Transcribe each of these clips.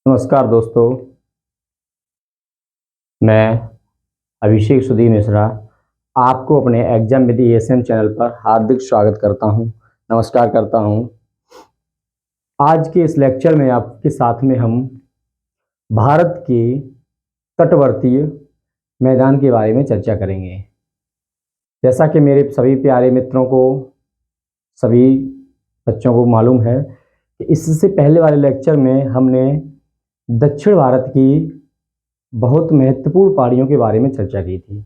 नमस्कार दोस्तों, मैं अभिषेक सुधीर मिश्रा आपको अपने एग्जाम विद एएसएम चैनल पर हार्दिक स्वागत करता हूं, नमस्कार करता हूं। आज के इस लेक्चर में आपके साथ में हम भारत के तटवर्तीय मैदान के बारे में चर्चा करेंगे। जैसा कि मेरे सभी प्यारे मित्रों को, सभी बच्चों को मालूम है कि इससे पहले वाले लेक्चर में हमने दक्षिण भारत की बहुत महत्वपूर्ण पहाड़ियों के बारे में चर्चा की थी,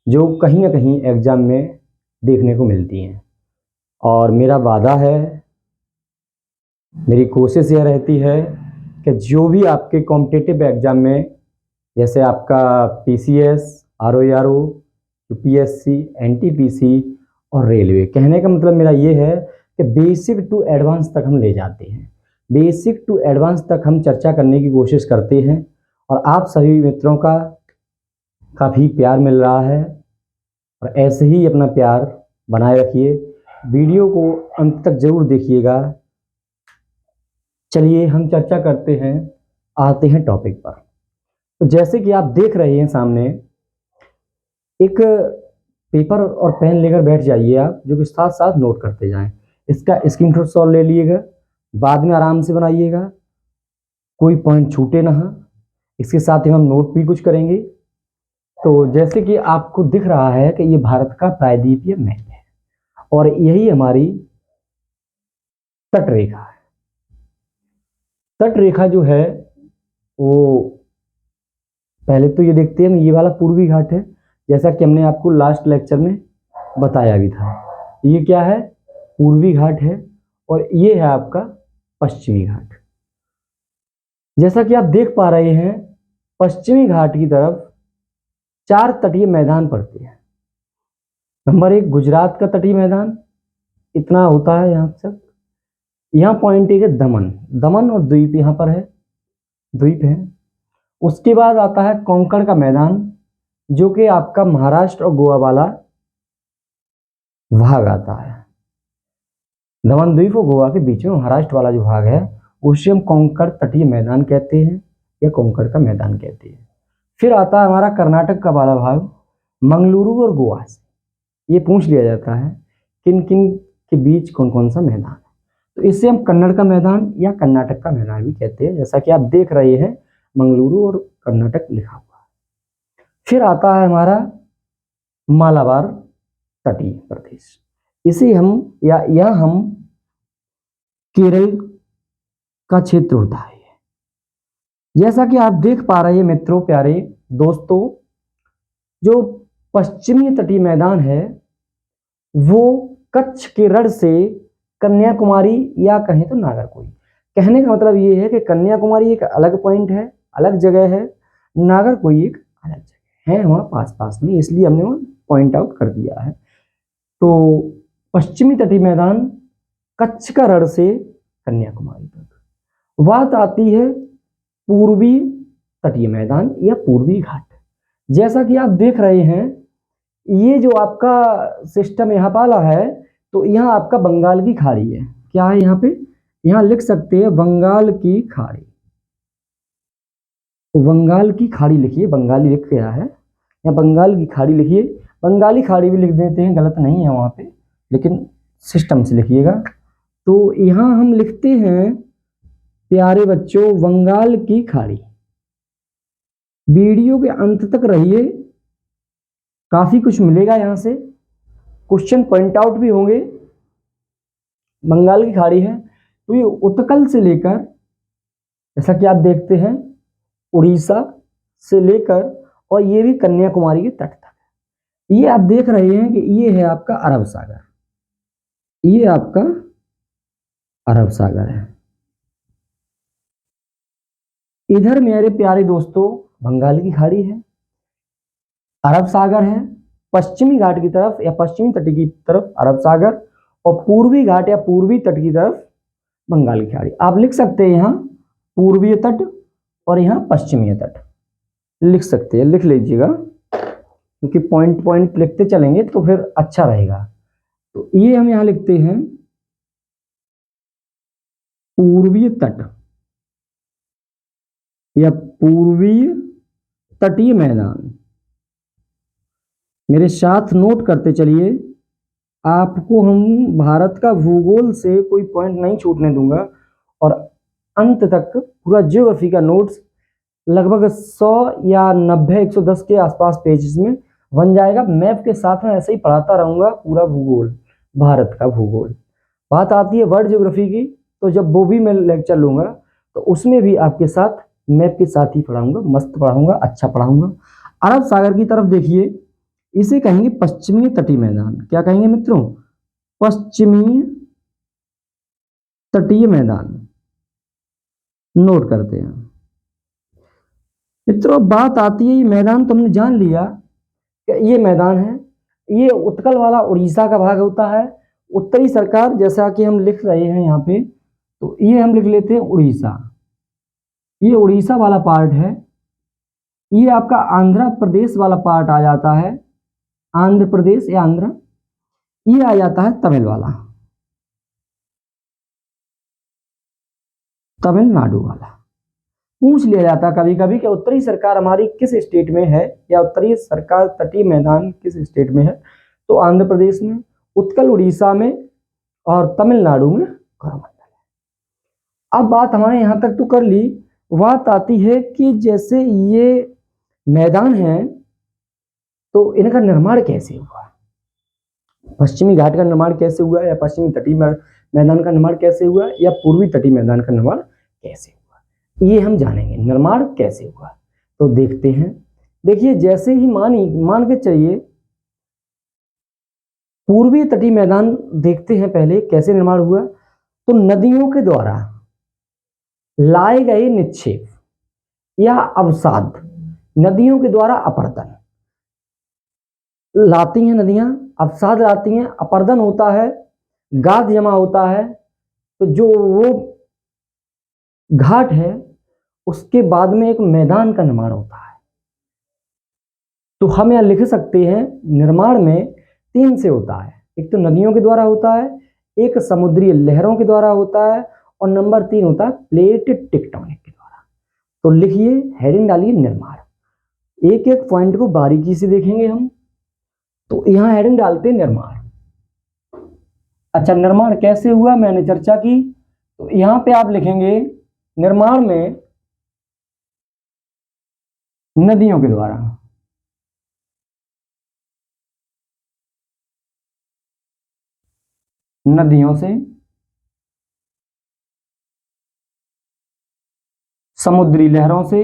जो कहीं ना कहीं एग्जाम में देखने को मिलती हैं। और मेरा वादा है, मेरी कोशिश यह रहती है कि जो भी आपके कॉम्पिटिटिव एग्जाम में, जैसे आपका पीसीएस, आरओआरओ, यूपीएससी, एनटीपीसी और रेलवे, कहने का मतलब मेरा ये है कि बेसिक टू एडवांस तक हम ले जाते हैं। बेसिक टू एडवांस तक हम चर्चा करने की कोशिश करते हैं और आप सभी मित्रों का काफ़ी प्यार मिल रहा है और ऐसे ही अपना प्यार बनाए रखिए। वीडियो को अंत तक जरूर देखिएगा। चलिए हम चर्चा करते हैं, आते हैं टॉपिक पर। तो जैसे कि आप देख रहे हैं सामने, एक पेपर और पेन लेकर बैठ जाइए आप, जो कि साथ साथ नोट करते जाएं। इसका स्क्रीनशॉट ले लीजिएगा, बाद में आराम से बनाइएगा, कोई पॉइंट छूटे ना। इसके साथ ही हम नोट भी कुछ करेंगे। तो जैसे कि आपको दिख रहा है कि ये भारत का प्रायद्वीपीय मैप है और यही हमारी तट रेखा है। तट रेखा जो है वो, पहले तो ये देखते हैं, ये वाला पूर्वी घाट है, जैसा कि हमने आपको लास्ट लेक्चर में बताया भी था। ये क्या है? पूर्वी घाट है और ये है आपका पश्चिमी घाट। जैसा कि आप देख पा रहे हैं, पश्चिमी घाट की तरफ 4 तटीय मैदान पड़ते हैं। नंबर 1 गुजरात का तटीय मैदान, इतना होता है यहाँ तक। यहाँ पॉइंट 1 है दमन, दमन और द्वीप यहाँ पर है, द्वीप है। उसके बाद आता है कोंकण का मैदान, जो कि आपका महाराष्ट्र और गोवा वाला भाग आता है। दमन द्वीप और गोवा के बीच में महाराष्ट्र वाला जो भाग है, उसे हम कोंकण तटीय मैदान कहते हैं या कोंकण का मैदान कहते हैं। फिर आता है हमारा कर्नाटक का वाला भाग, मंगलुरु और गोवा से। ये पूछ लिया जाता है किन किन के बीच कौन कौन सा मैदान है, तो इससे हम कन्नड़ का मैदान या कर्नाटक का मैदान भी कहते हैं। जैसा कि आप देख रहे हैं, मंगलुरु और कर्नाटक लिखा हुआ है। फिर आता है हमारा मालाबार तटीय प्रदेश, इसे हम या यह हम केरल का क्षेत्र होता है। जैसा कि आप देख पा रहे हैं मित्रों, प्यारे दोस्तों, जो पश्चिमी तटीय मैदान है वो कच्छ के रण से कन्याकुमारी या कहें तो नागरकोइल। कहने का मतलब ये है कि कन्याकुमारी एक अलग पॉइंट है, अलग जगह है, नागरकोइल एक अलग जगह है, वहाँ पास पास में, इसलिए हमने वहाँ पॉइंट आउट कर दिया है। तो पश्चिमी तटीय मैदान कच्छ का रण से कन्याकुमारी तक। बात आती है पूर्वी तटीय मैदान या पूर्वी घाट। जैसा कि आप देख रहे हैं, ये जो आपका सिस्टम यहाँ पाला है, तो यहाँ आपका बंगाल की खाड़ी है। क्या है यहाँ पे? यहाँ लिख सकते हैं बंगाल की खाड़ी। तो बंगाल की खाड़ी लिखिए, बंगाली लिख गया है, या बंगाल की खाड़ी लिखिए। बंगाली खाड़ी भी लिख देते हैं, गलत नहीं है वहाँ पे, लेकिन सिस्टम से लिखिएगा। तो यहाँ हम लिखते हैं प्यारे बच्चों, बंगाल की खाड़ी। वीडियो के अंत तक रहिए, काफी कुछ मिलेगा यहाँ से, क्वेश्चन पॉइंट आउट भी होंगे। बंगाल की खाड़ी है तो ये उत्कल से लेकर, जैसा कि आप देखते हैं, उड़ीसा से लेकर और ये भी कन्याकुमारी के तट तक। ये आप देख रहे हैं कि ये है आपका अरब सागर, ये आपका अरब सागर है। इधर मेरे प्यारे दोस्तों बंगाल की खाड़ी है, अरब सागर है, पश्चिमी घाट की तरफ या पश्चिमी तट की तरफ अरब सागर, और पूर्वी घाट या पूर्वी तट की तरफ बंगाल की खाड़ी। आप लिख सकते हैं यहाँ पूर्वीय तट और यहाँ पश्चिमी तट लिख सकते हैं, लिख लीजिएगा, क्योंकि पॉइंट पॉइंट लिखते चलेंगे तो फिर अच्छा रहेगा। तो ये हम यहाँ लिखते हैं पूर्वीय तट, या पूर्वीय तटीय मैदान। मेरे साथ नोट करते चलिए, आपको हम भारत का भूगोल से कोई पॉइंट नहीं छूटने दूंगा और अंत तक पूरा ज्योग्राफी का नोट्स लगभग 100 या 90 110 के आसपास पेजेस में बन जाएगा। मैप के साथ में ऐसे ही पढ़ाता रहूंगा पूरा भूगोल, भारत का भूगोल। बात आती है वर्ल्ड ज्योग्राफी की, तो जब वो भी मैं लेक्चर लूंगा तो उसमें भी आपके साथ मैप के साथ ही पढ़ाऊंगा, मस्त पढ़ाऊंगा, अच्छा पढ़ाऊंगा। अरब सागर की तरफ देखिए, इसे कहेंगे पश्चिमी तटीय मैदान। क्या कहेंगे मित्रों? पश्चिमी तटीय मैदान। नोट करते हैं मित्रों। बात आती है, ये मैदान तो हमने जान लिया कि ये मैदान है, ये उत्कल वाला उड़ीसा का भाग होता है। उत्तरी सरकार, जैसा कि हम लिख रहे हैं यहाँ पे, तो ये हम लिख लेते हैं उड़ीसा। ये उड़ीसा वाला पार्ट है। ये आपका आंध्र प्रदेश वाला पार्ट आ जाता है, आंध्र प्रदेश या आंध्र। ये आ जाता है तमिल वाला, तमिलनाडु वाला। पूछ लिया जाता है कभी कभी कि उत्तरी सरकार हमारी किस स्टेट में है, या उत्तरी सरकार तटीय मैदान किस स्टेट में है, तो आंध्र प्रदेश में, उत्कल उड़ीसा में और तमिलनाडु में कोरोमंडल है। अब बात हमारे यहां तक तो कर ली। बात आती है कि जैसे ये मैदान है तो इनका निर्माण कैसे हुआ, पश्चिमी घाट का निर्माण कैसे हुआ, या पश्चिमी तटीय मैदान का निर्माण कैसे हुआ, या पूर्वी तटीय मैदान का निर्माण कैसे हुआ, ये हम जानेंगे निर्माण कैसे हुआ। तो देखते हैं। देखिए, जैसे ही मान के चलिए पूर्वी तटीय मैदान देखते हैं पहले कैसे निर्माण हुआ। तो नदियों के द्वारा लाए गए निक्षेप या अवसाद, नदियों के द्वारा अपरदन लाती हैं नदियां, अवसाद लाती हैं, अपरदन होता है, गाद जमा होता है। तो जो वो घाट है उसके बाद में एक मैदान का निर्माण होता है। तो हम यहां लिख सकते हैं निर्माण में 3 से होता है। एक तो नदियों के द्वारा होता है, एक समुद्री लहरों के द्वारा होता है, और नंबर 3 होता है प्लेट टेक्टोनिक के द्वारा। तो लिखिए, हेडिंग डालिए निर्माण। एक एक पॉइंट को बारीकी से देखेंगे हम। तो यहां हेडिंग डालते निर्माण। अच्छा, निर्माण कैसे हुआ मैंने चर्चा की। तो यहां पे आप लिखेंगे निर्माण में नदियों के द्वारा, नदियों से, समुद्री लहरों से,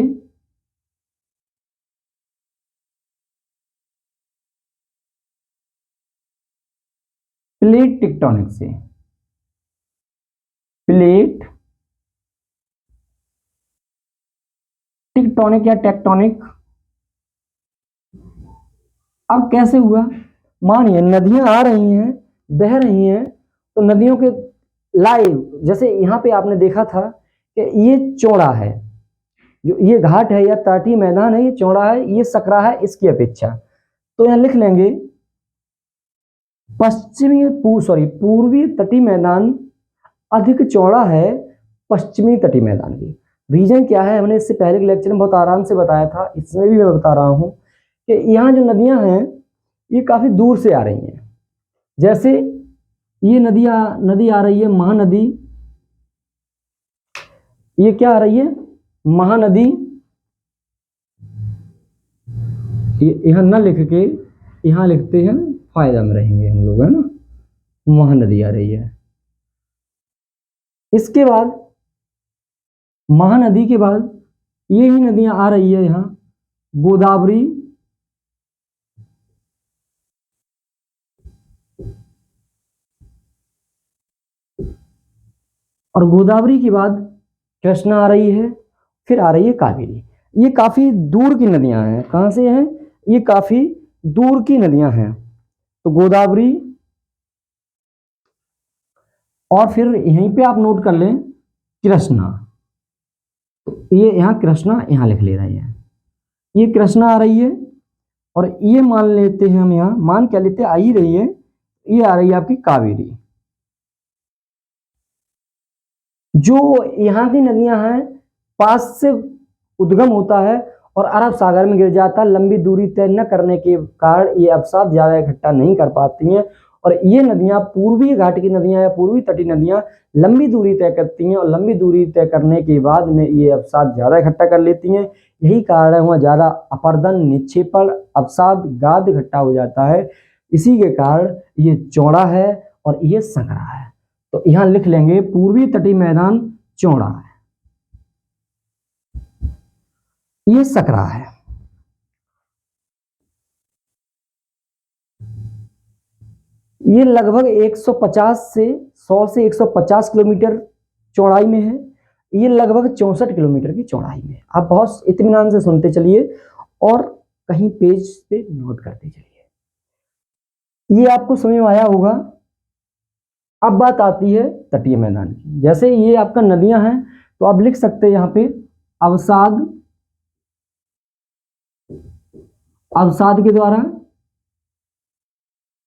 प्लेट टेक्टोनिक से। प्लेट टेक्टोनिक या टेक्टोनिक। अब कैसे हुआ? मानिए नदियां आ रही हैं, बह रही हैं, तो नदियों के लाए, जैसे यहां पे आपने देखा था कि ये चौड़ा है, जो ये घाट है या तटीय मैदान है, ये चौड़ा है, ये सकरा है इसकी अपेक्षा। तो यहां लिख लेंगे पूर्वी तटीय मैदान अधिक चौड़ा है पश्चिमी तटीय मैदान की। रीजन क्या है, हमने इससे पहले के लेक्चर में बहुत आराम से बताया था, इसमें भी मैं बता रहा हूं कि यहाँ जो नदियां हैं ये काफी दूर से आ रही हैं। जैसे ये नदी आ रही है महानदी, ये क्या आ रही है महानदी। यहां न लिख के यहां लिखते हैं, फायदा में रहेंगे हम लोग, है ना। महानदी आ रही है। इसके बाद महानदी के बाद ये ही नदियां आ रही है, यहां गोदावरी, और गोदावरी के बाद कृष्णा आ रही है, फिर आ रही है कावेरी। ये काफी दूर की नदियां हैं। कहां से हैं? ये काफी दूर की नदियां हैं। तो गोदावरी, और फिर यहीं पे आप नोट कर लें कृष्णा। तो ये यहाँ कृष्णा यहां लिख ले रहे हैं, ये कृष्णा आ रही है, और ये मान लेते हैं हम, यहां मान क्या लेते हैं, आ ही रही है, ये आ रही है आपकी कावेरी। जो यहाँ की नदियां हैं पास से उद्गम होता है और अरब सागर में गिर जाता है। लंबी दूरी तय न करने के कारण ये अवसाद ज़्यादा इकट्ठा नहीं कर पाती हैं और ये नदियाँ पूर्वी घाट की नदियाँ या पूर्वी तटीय नदियाँ लंबी दूरी तय करती हैं और लंबी दूरी तय करने के बाद में ये अवसाद ज़्यादा इकट्ठा कर लेती हैं। यही कारण है वहाँ ज़्यादा अपर्दन, निक्षेपण, अवसाद, गाद इकट्ठा हो जाता है। इसी के कारण ये चौड़ा है और ये संकरा है। तो यहाँ लिख लेंगे पूर्वी तटीय मैदान चौड़ा है, ये सकरा है। ये लगभग 150 से 100 से 150 किलोमीटर चौड़ाई में है। ये लगभग 64 किलोमीटर की चौड़ाई में है। आप बहुत इत्मीनान से सुनते चलिए और कहीं पेज पे नोट करते चलिए। ये आपको समझ में आया होगा। अब बात आती है तटीय मैदान की। जैसे ये आपका नदियां हैं तो आप लिख सकते हैं यहाँ पे अवसाद, अवसाद के द्वारा,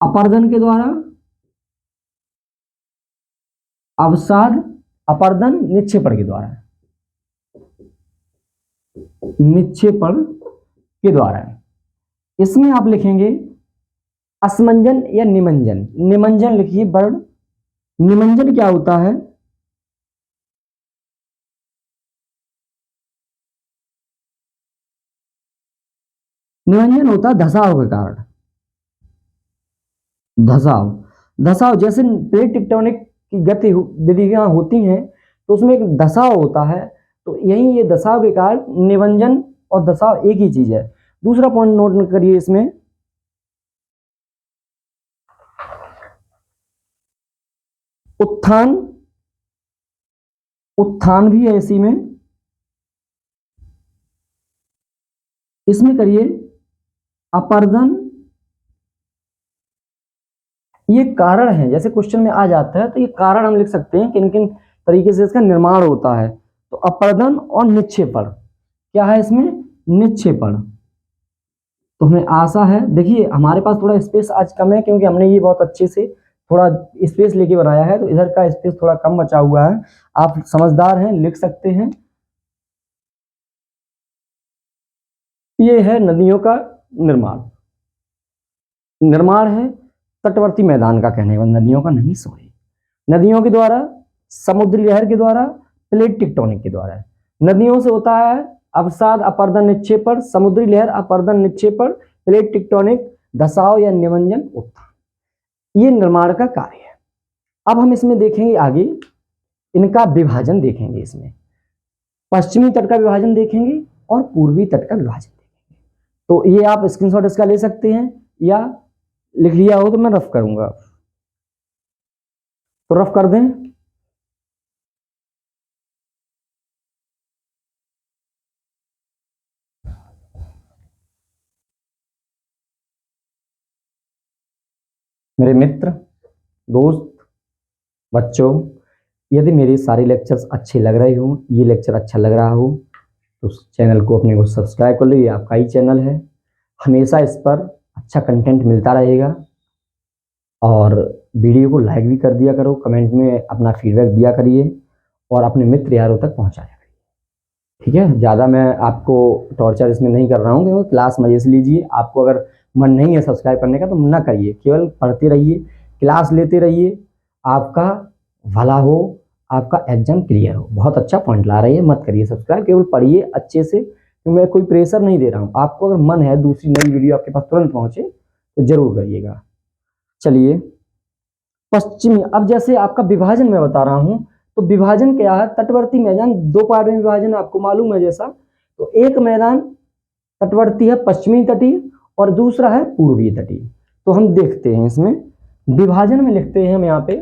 अपर्दन के द्वारा, अवसाद, अपर्दन, निक्षेपण के द्वारा, निक्षेपण के द्वारा। इसमें आप लिखेंगे असमंजन या निमंजन। निमंजन लिखिए वर्ड। निमंजन क्या होता है? निमंजन होता है धसाव के कारण। धसाव, धसाव जैसे प्लेट टेक्टोनिक की गति विधियां होती हैं तो उसमें एक धसाव होता है। तो यही ये धसाव के कारण निमंजन और धसाव एक ही चीज है। दूसरा पॉइंट नोट करिए इसमें, उत्थान, उत्थान भी है इसी में। इसमें करिए अपर्दन। ये कारण है, जैसे क्वेश्चन में आ जाता है तो ये कारण हम लिख सकते हैं किन किन तरीके से इसका निर्माण होता है। तो अपर्दन और निक्षेपण क्या है इसमें? निक्षेपण। तो हमें आशा है, देखिए हमारे पास थोड़ा स्पेस आज कम है क्योंकि हमने ये बहुत अच्छे से थोड़ा स्पेस लेके बनाया है तो इधर का स्पेस थोड़ा कम बचा हुआ है। आप समझदार हैं, लिख सकते हैं। ये है नदियों का निर्माण। निर्माण है तटवर्ती मैदान का, कहने का नदियों का नहीं, सॉरी, नदियों के द्वारा, समुद्री लहर के द्वारा, प्लेट टेक्टोनिक के द्वारा। नदियों से होता है अवसाद, अपर्दन, निक्षेपण, समुद्री लहर, अपर्दन, निक्षेपण, प्लेट टेक्टोनिक, धसाव या निमंजन, उत्थान। ये निर्माण का कार्य है। अब हम इसमें देखेंगे आगे इनका विभाजन देखेंगे। इसमें पश्चिमी तट का विभाजन देखेंगे और पूर्वी तट का विभाजन देखेंगे। तो ये आप स्क्रीनशॉट इसका ले सकते हैं या लिख लिया हो तो मैं रफ करूंगा, तो रफ कर दें। मेरे मित्र, दोस्त, बच्चों, यदि मेरे सारे लेक्चर्स अच्छे लग रहे हो, ये लेक्चर अच्छा लग रहा हो तो चैनल को अपने को सब्सक्राइब कर लो। ये आपका ही चैनल है, हमेशा इस पर अच्छा कंटेंट मिलता रहेगा। और वीडियो को लाइक भी कर दिया करो, कमेंट में अपना फीडबैक दिया करिए और अपने मित्र यारों तक पहुंचाया करिए। ठीक है, ज़्यादा मैं आपको टॉर्चर इसमें नहीं कर रहा हूँ क्योंकि क्लास मजे से लीजिए। आपको अगर मन नहीं है सब्सक्राइब करने का तो ना करिए, केवल पढ़ते रहिए, क्लास लेते रहिए, आपका भला हो, आपका एग्जाम क्लियर हो। बहुत अच्छा पॉइंट ला रही है, मत करिए सब्सक्राइब, केवल पढ़िए अच्छे से। तो मैं कोई प्रेशर नहीं दे रहा हूँ, आपको अगर मन है दूसरी नई वीडियो आपके पास तुरंत पहुँचे तो जरूर करिएगा। चलिए पश्चिमी, अब जैसे आपका विभाजन मैं बता रहा हूँ तो विभाजन क्या है? तटवर्ती मैदान दो पार्ट में विभाजन आपको मालूम है। जैसा तो एक मैदान तटवर्ती है पश्चिमी तटीय और दूसरा है पूर्वी तटीय। तो हम देखते हैं इसमें विभाजन में लिखते हैं हम यहाँ पे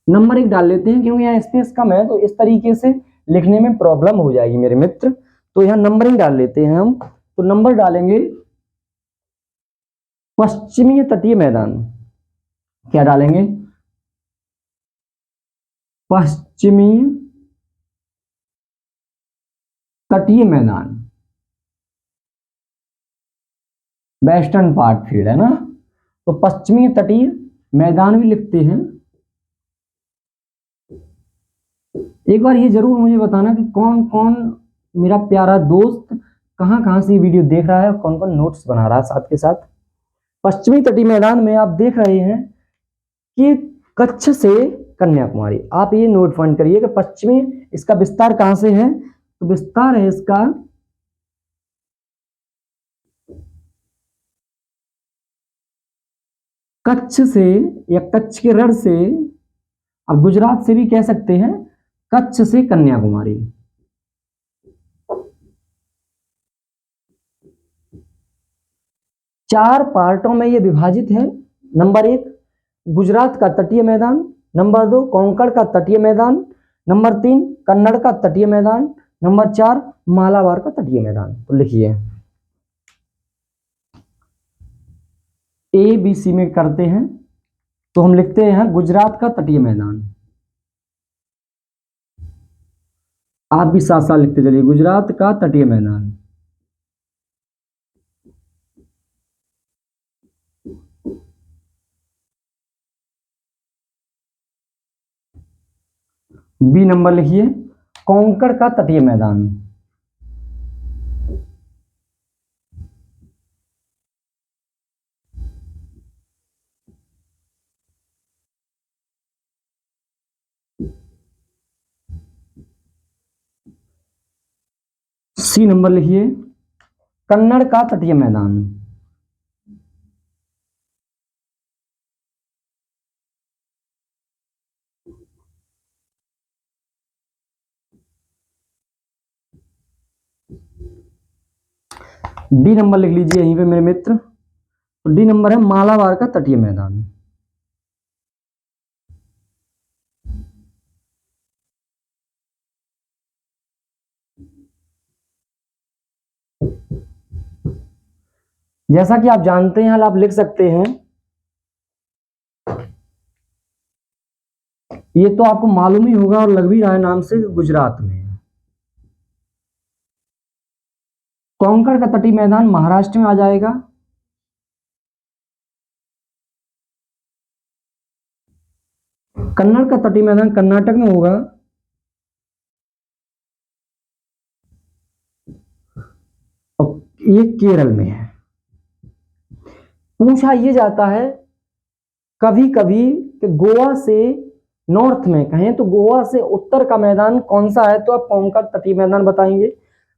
नंबर 1 डाल लेते हैं क्योंकि यहाँ स्पेस कम है तो इस तरीके से लिखने में प्रॉब्लम हो जाएगी मेरे मित्र। तो यहाँ नंबरिंग डाल लेते हैं हम। तो नंबर डालेंगे पश्चिमी तटीय मैदान। क्या डालेंगे? पश्चिमी तटीय मैदान, वेस्टर्न पार्ट फील्ड है ना। तो पश्चिमी तटीय मैदान भी लिखते हैं एक बार ये जरूर मुझे बताना कि कौन कौन मेरा प्यारा दोस्त कहाँ कहाँ से ये वीडियो देख रहा है और कौन कौन नोट्स बना रहा है साथ के साथ। पश्चिमी तटीय मैदान में आप देख रहे हैं कि कच्छ से कन्याकुमारी, आप ये नोट पॉइंट करिए कि पश्चिमी इसका विस्तार कहां से है, तो विस्तार है इसका कच्छ से या कच्छ के रण से, अब गुजरात से भी कह सकते हैं, कच्छ से कन्याकुमारी। चार पार्टों में ये विभाजित है। नंबर 1 गुजरात का तटीय मैदान, नंबर 2 कोंकण का तटीय मैदान, नंबर 3 कन्नड़ का तटीय मैदान, नंबर 4 मालाबार का तटीय मैदान। तो लिखिए ABC में करते हैं तो हम लिखते हैं गुजरात का तटीय मैदान, आप भी साथ साथ लिखते चलिए गुजरात का तटीय मैदान। बी नंबर लिखिए कोंकण का तटीय मैदान। सी नंबर लिखिए कन्नड़ का तटीय मैदान। डी नंबर लिख लीजिए यहीं पे मेरे मित्र, तो डी नंबर है मालाबार का तटीय मैदान। जैसा कि आप जानते हैं, आप लिख सकते हैं, ये तो आपको मालूम ही होगा और लग भी रहा है नाम से, गुजरात में। कोंकण का तटीय मैदान महाराष्ट्र में आ जाएगा, कन्नड़ का तटीय मैदान कर्नाटक में होगा, और ये केरल में है। पूछा ये जाता है कभी कभी कि गोवा से नॉर्थ में कहें तो गोवा से उत्तर का मैदान कौन सा है, तो आप कोंकण तटीय मैदान बताएंगे।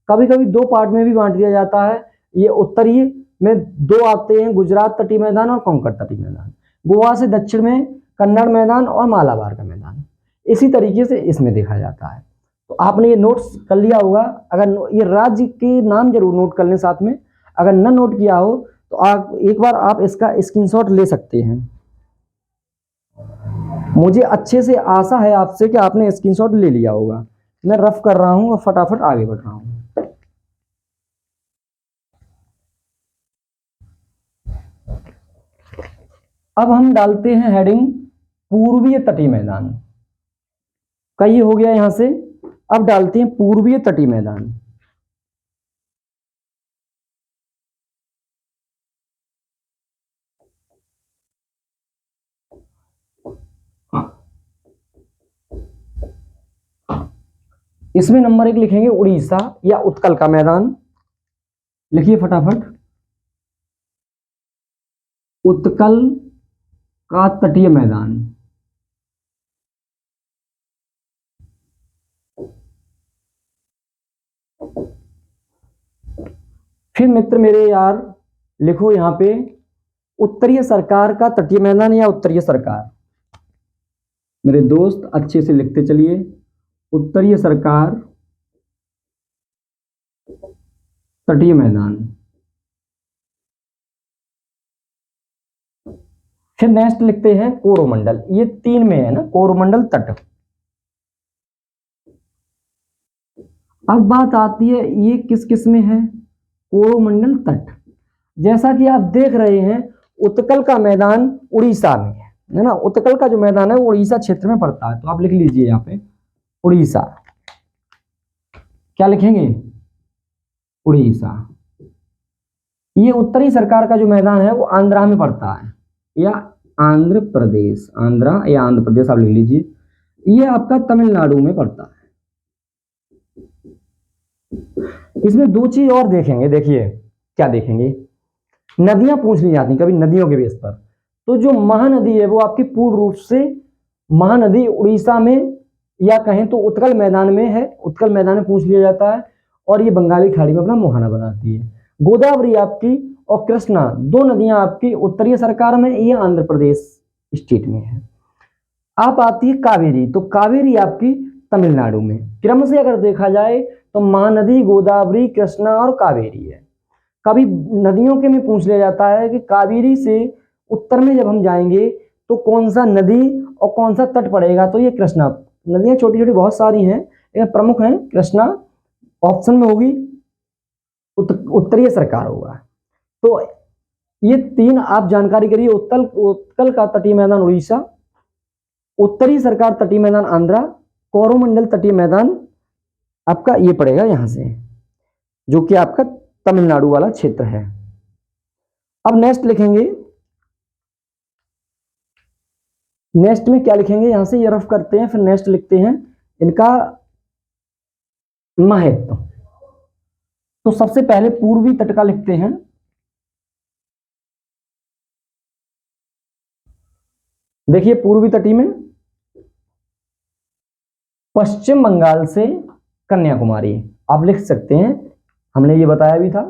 कभी कभी दो पार्ट में भी बांट दिया जाता है, ये उत्तरी में दो आते हैं, गुजरात तटीय मैदान और कोंकण तटीय मैदान। गोवा से दक्षिण में कन्नड़ मैदान और मालाबार का मैदान। इसी तरीके से इसमें देखा जाता है। तो आपने ये नोट्स कर लिया होगा, अगर ये राज्य के नाम जरूर नोट कर लें साथ में, अगर न नोट किया हो तो आप एक बार आप इसका स्क्रीनशॉट ले सकते हैं। मुझे अच्छे से आशा है आपसे कि आपने स्क्रीनशॉट ले लिया होगा। मैं रफ कर रहा हूं और फटाफट आगे बढ़ रहा हूं। अब हम डालते हैं हेडिंग पूर्वीय तटीय मैदान, कई हो गया यहां से। अब डालते हैं पूर्वीय तटीय मैदान। इसमें नंबर 1 लिखेंगे उड़ीसा या उत्कल का मैदान। लिखिए फटाफट, उत्कल का तटीय मैदान। फिर मित्र मेरे यार लिखो यहां पे उत्तरीय सरकार का तटीय मैदान या उत्तरीय सरकार। मेरे दोस्त अच्छे से लिखते चलिए, उत्तरीय सरकार तटीय मैदान। फिर नेक्स्ट लिखते हैं कोरोमंडल, ये 3 में है ना, कोरोमंडल तट। अब बात आती है ये किस किस में है, कोरोमंडल तट। जैसा कि आप देख रहे हैं उत्कल का मैदान उड़ीसा में है ना, उत्कल का जो मैदान है वो उड़ीसा क्षेत्र में पड़ता है। तो आप लिख लीजिए यहाँ पे उड़ीसा, क्या लिखेंगे, उड़ीसा। ये उत्तरी सरकार का जो मैदान है वो आंध्रा में पड़ता है या आंध्र प्रदेश, आंध्रा या आंध्र प्रदेश आप लिख लीजिए। ये आपका तमिलनाडु में पड़ता है। इसमें दो चीज और देखेंगे, देखिए क्या देखेंगे, नदियां पूछ ली जाती कभी नदियों के बेस पर। तो जो महानदी है वो आपकी पूर्ण रूप से महानदी उड़ीसा में या कहें तो उत्कल मैदान में है, उत्कल मैदान में पूछ लिया जाता है, और ये बंगाली खाड़ी में अपना मुहाना बनाती है। गोदावरी आपकी और कृष्णा दो नदियां आपकी उत्तरीय सरकार में, ये आंध्र प्रदेश स्टेट में है। आप आती है कावेरी, तो कावेरी आपकी तमिलनाडु में। क्रम से अगर देखा जाए तो महानदी गोदावरी कृष्णा और कावेरी है। कभी नदियों के में पूछ लिया जाता है कि कावेरी से उत्तर में जब हम जाएंगे तो कौन सा नदी और कौन सा तट पड़ेगा, तो ये कृष्णा। नदियां छोटी छोटी बहुत सारी हैं लेकिन प्रमुख हैं कृष्णा, ऑप्शन में होगी, उत्तरीय सरकार होगा। तो ये तीन आप जानकारी करिए, उत्तल उत्कल का तटीय मैदान उड़ीसा, उत्तरी सरकार तटीय मैदान आंध्रा, कोरोमंडल तटीय मैदान आपका ये पड़ेगा यहां से, जो कि आपका तमिलनाडु वाला क्षेत्र है। अब नेक्स्ट लिखेंगे, नेक्स्ट में क्या लिखेंगे, यहां से ये रफ करते हैं, फिर नेक्स्ट लिखते हैं इनका महत्व। तो सबसे पहले पूर्वी तट का लिखते हैं। देखिए पूर्वी तटी में पश्चिम बंगाल से कन्याकुमारी आप लिख सकते हैं, हमने ये बताया भी था,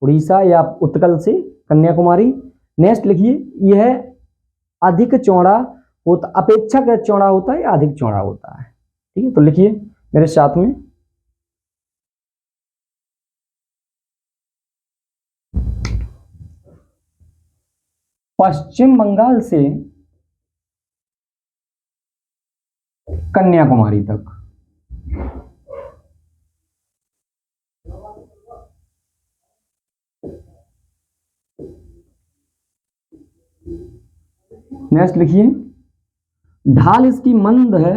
उड़ीसा या उत्कल से कन्याकुमारी। नेक्स्ट लिखिए, यह अधिक चौड़ा होता, अपेक्षाकृत चौड़ा होता है या अधिक चौड़ा होता है, ठीक है। तो लिखिए मेरे साथ में, पश्चिम बंगाल से कन्याकुमारी तक। नेक्स्ट लिखिए, ढाल इसकी मंद है,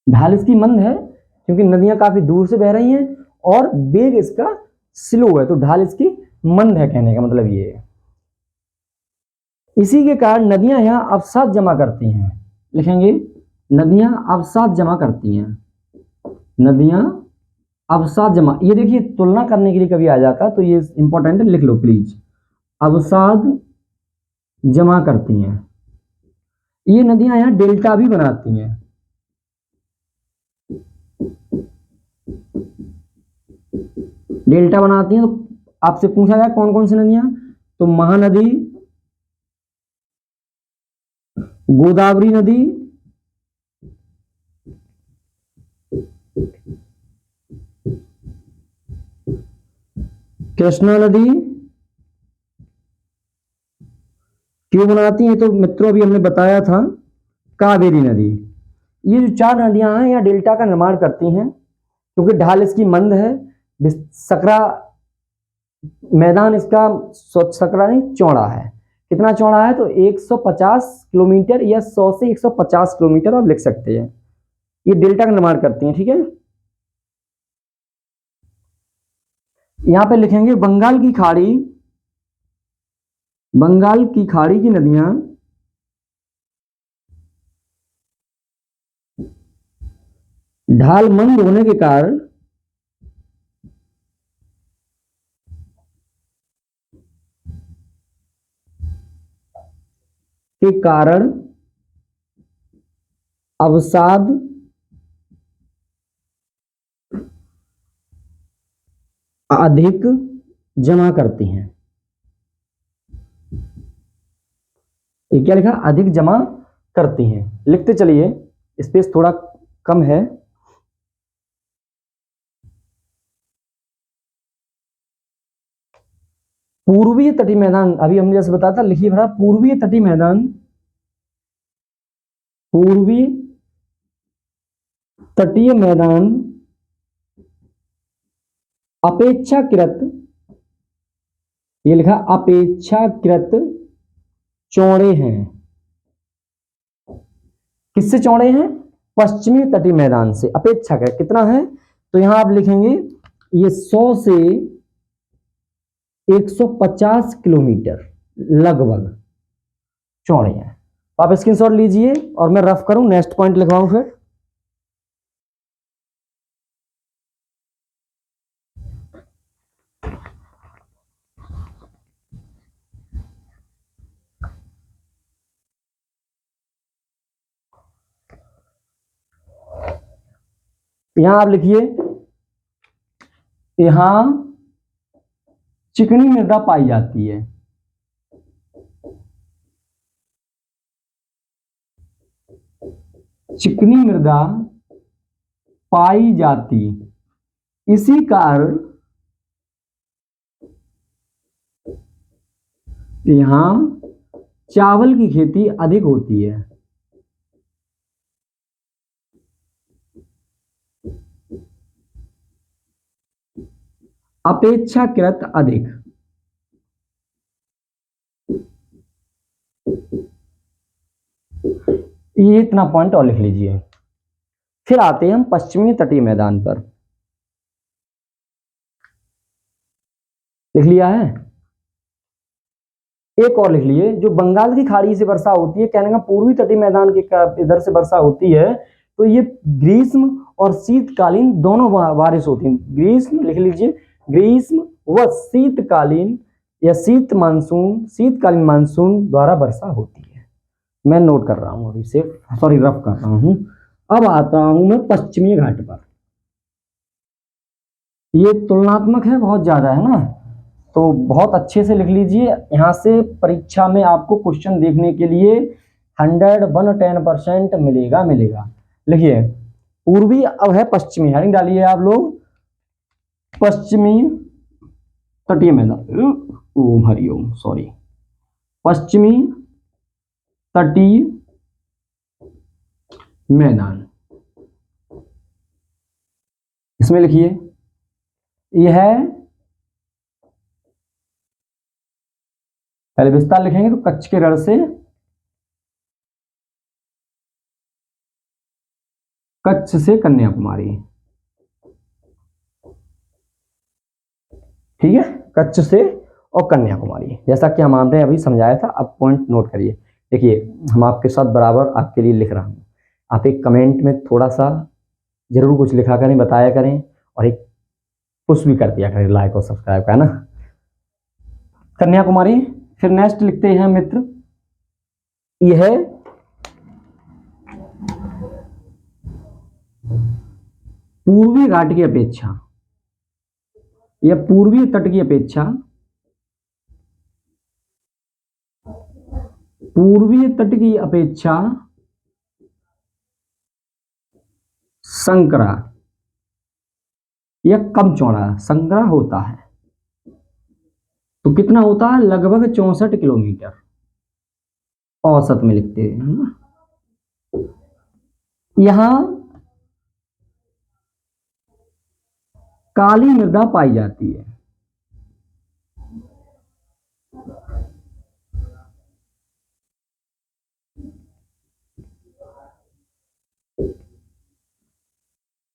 ढाल इसकी मंद है क्योंकि नदियां काफी दूर से बह रही हैं और वेग इसका स्लो है, तो ढाल इसकी मंद है, कहने का मतलब ये है। इसी के कारण नदियां यहां अवसाद जमा करती हैं, लिखेंगे नदियां अवसाद जमा करती हैं, नदियां अवसाद जमा। ये देखिए तुलना करने के लिए कभी आ जाता तो ये इंपॉर्टेंट है, लिख लो प्लीज, अवसाद जमा करती हैं। ये नदियां यहां डेल्टा भी बनाती हैं, डेल्टा बनाती हैं। तो आपसे पूछा जाए कौन कौन सी नदियां, तो महानदी, गोदावरी नदी, कृष्णा नदी, क्यों बनाती हैं तो मित्रों अभी हमने बताया था, कावेरी नदी। ये जो चार नदियां हैं यहाँ डेल्टा का निर्माण करती हैं क्योंकि ढाल इसकी मंद है, सकरा मैदान इसका सकरा नहीं चौड़ा है। कितना चौड़ा है, तो 150 किलोमीटर या 100 से 150 किलोमीटर आप लिख सकते हैं। ये डेल्टा का निर्माण करती हैं, ठीक है। यहां पे लिखेंगे बंगाल की खाड़ी, बंगाल की खाड़ी की नदियां ढाल मंद होने के कारण अवसाद अधिक जमा करती हैं। ये क्या लिखा, अधिक जमा करती हैं, लिखते चलिए, स्पेस थोड़ा कम है। पूर्वीय तटीय मैदान, अभी हमने जैसे बताया था, लिखिए भरा पूर्वीय तटीय मैदान, पूर्वी तटीय मैदान अपेक्षाकृत, ये लिखा अपेक्षाकृत चौड़े हैं। किससे चौड़े हैं, पश्चिमी तटीय मैदान से। अपेक्षाकृत कितना है, तो यहां आप लिखेंगे ये 100 से 150 किलोमीटर लगभग चौड़े हैं। आप स्क्रीनशॉट लीजिए और मैं रफ करूं, नेक्स्ट पॉइंट लिखवाऊं फिर। यहां आप लिखिए, यहां चिकनी मृदा पाई जाती है। चिकनी मृदा पाई जाती, इसी कारण यहां चावल की खेती अधिक होती है। अपेक्षाकृत अधिक। ये इतना पॉइंट और लिख लीजिए। फिर आते हैं हम पश्चिमी तटीय मैदान पर। लिख लिया है? एक और लिख लिए, जो बंगाल की खाड़ी से वर्षा होती है, कहने का पूर्वी तटीय मैदान के इधर से वर्षा होती है, तो ये ग्रीष्म और शीतकालीन दोनों बारिश होती है। ग्रीष्म लिख लीजिए, ग्रीष्म व शीतकालीन या शीतकालीन मानसून द्वारा वर्षा होती है। मैं नोट कर रहा हूं अभी से, सॉरी रफ कर रहा हूं। अब आता हूं मैं पश्चिमी घाट पर। ये तुलनात्मक है, बहुत ज्यादा है ना, तो बहुत अच्छे से लिख लीजिए। यहां से परीक्षा में आपको क्वेश्चन देखने के लिए 110% मिलेगा। लिखिए, पूर्वी, अब है पश्चिमी, हेडिंग डालिए आप लोग, पश्चिमी तटीय मैदान, ओम हरिओम, सॉरी, पश्चिमी तटीय मैदान। इसमें लिखिए, यह पहले विस्तार लिखेंगे तो कच्छ के रण से कन्याकुमारी, ठीक है, कच्छ से और कन्याकुमारी, जैसा कि हम मानते हैं अभी समझाया था। अब पॉइंट नोट करिए। देखिए, हम आपके साथ बराबर आपके लिए लिख रहा हूं, आप एक कमेंट में थोड़ा सा जरूर कुछ लिखा करें, बताया करें, और एक पुश भी कर दिया करें, लाइक और सब्सक्राइब का, है ना। कन्याकुमारी। फिर नेक्स्ट लिखते हैं मित्र, यह पूर्वी घाट की अपेक्षा या पूर्वी तट की अपेक्षा, पूर्वी तट की अपेक्षा संकरा या कम चौड़ा संकरा होता है। तो कितना होता है? लगभग 64 किलोमीटर औसत में लिखते हैं, है ना। यहां काली मृदा पाई जाती है।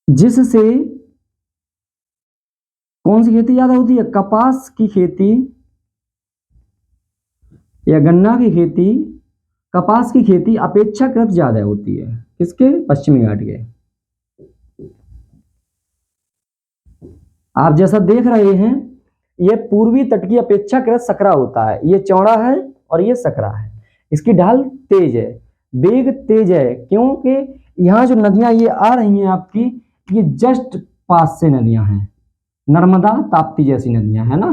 जिससे कौन सी खेती ज्यादा होती है? कपास की खेती या गन्ना की खेती, कपास की खेती अपेक्षाकृत ज्यादा होती है। किसके? पश्चिमी घाट के। आप जैसा देख रहे हैं, यह पूर्वी तट की अपेक्षाकृत सकरा होता है। ये चौड़ा है और ये सकरा है। इसकी ढाल तेज है, वेग तेज है, क्योंकि यहां जो नदियां ये आ रही हैं आपकी, ये जस्ट पास से नदियां हैं, नर्मदा ताप्ती जैसी नदियां, है ना।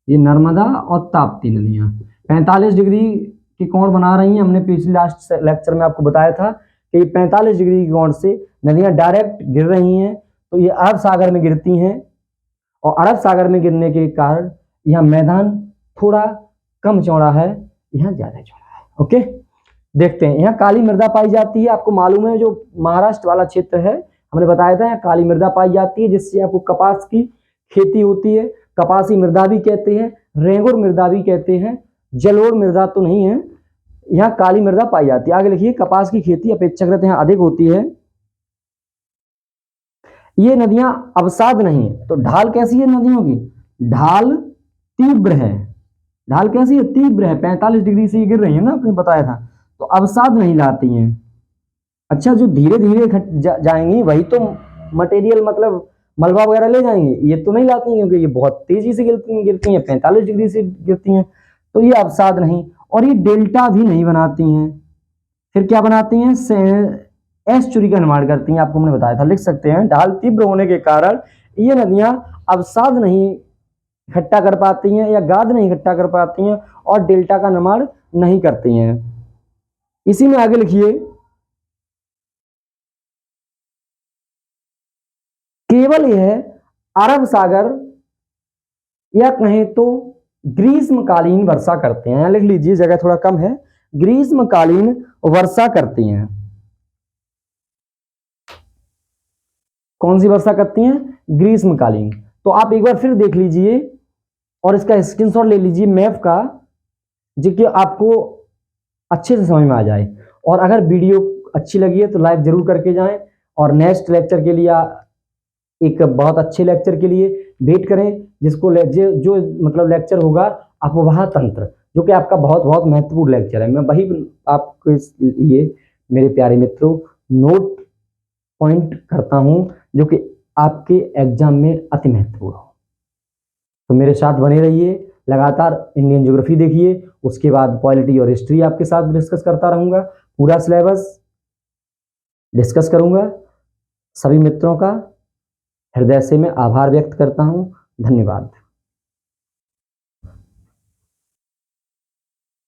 ये नर्मदा और ताप्ती नदियां 45 डिग्री की कोण बना रही हैं। हमने पिछले लास्ट लेक्चर में आपको बताया था कि 45 डिग्री की कोण से नदियां डायरेक्ट गिर रही हैं, तो ये अरब सागर में गिरती हैं, और अरब सागर में गिरने के कारण यह मैदान थोड़ा कम चौड़ा है, यहां ज्यादा चौड़ा है। ओके, देखते हैं। यहाँ काली मृदा पाई जाती है, आपको मालूम है, जो महाराष्ट्र वाला क्षेत्र है, हमने बताया था, यहाँ काली मृदा पाई जाती है, जिससे आपको कपास की खेती होती है। कपासी मृदा भी कहते हैं, रेंगुर मृदा भी कहते हैं, जलोढ़ मृदा तो नहीं है। यहाँ काली मृदा पाई जाती है। आगे लिखिए, कपास की खेती अपेक्षाकृत यहाँ अधिक होती है। ये नदियां अवसाद नहीं है, तो ढाल कैसी है नदियों की? ढाल तीव्र है। ढाल कैसी है? तीव्र है। 45 डिग्री से गिर रही है ना, आपने बताया था, तो अवसाद नहीं लाती हैं। अच्छा, जो धीरे धीरे जाएंगी वही तो मटेरियल, मतलब मलबा वगैरह ले जाएंगे, ये तो नहीं लाती हैं, क्योंकि ये बहुत तेजी से गिरती हैं, 45 डिग्री से गिरती हैं, तो ये अवसाद नहीं। और ये डेल्टा भी नहीं बनाती हैं। फिर क्या बनाती हैं? एस्चुरी का निर्माण करती हैं, आपको हमने बताया था, लिख सकते हैं। ढाल तीव्र होने के कारण ये नदियां अवसाद नहीं इकट्ठा कर पाती हैं या गाद नहीं इकट्ठा कर पाती हैं और डेल्टा का निर्माण नहीं करती हैं। इसी में आगे लिखिए, केवल यह अरब सागर या कहें तो ग्रीष्मकालीन वर्षा करते हैं, लिख लीजिए, जगह थोड़ा कम है, ग्रीष्मकालीन वर्षा करती हैं। कौन सी वर्षा करती हैं? ग्रीष्मकालीन। तो आप एक बार फिर देख लीजिए और इसका स्क्रीनशॉट ले लीजिए मैप का, जो कि आपको अच्छे से समझ में आ जाए। और अगर वीडियो अच्छी लगी है तो लाइक जरूर करके जाएं और नेक्स्ट लेक्चर के लिए एक बहुत अच्छे लेक्चर के लिए वेट करें, जिसको जो मतलब लेक्चर होगा अपवाह तंत्र, जो कि आपका बहुत बहुत महत्वपूर्ण लेक्चर है। मैं वही आपको इसलिए मेरे प्यारे मित्रों नोट पॉइंट करता हूं जो कि आपके एग्जाम में अति महत्वपूर्ण हो। तो मेरे साथ बने रहिए, लगातार इंडियन ज्योग्राफी देखिए, उसके बाद पॉलिटी और हिस्ट्री आपके साथ डिस्कस करता रहूंगा, पूरा सिलेबस डिस्कस करूंगा। सभी मित्रों का हृदय से मैं आभार व्यक्त करता हूं। धन्यवाद।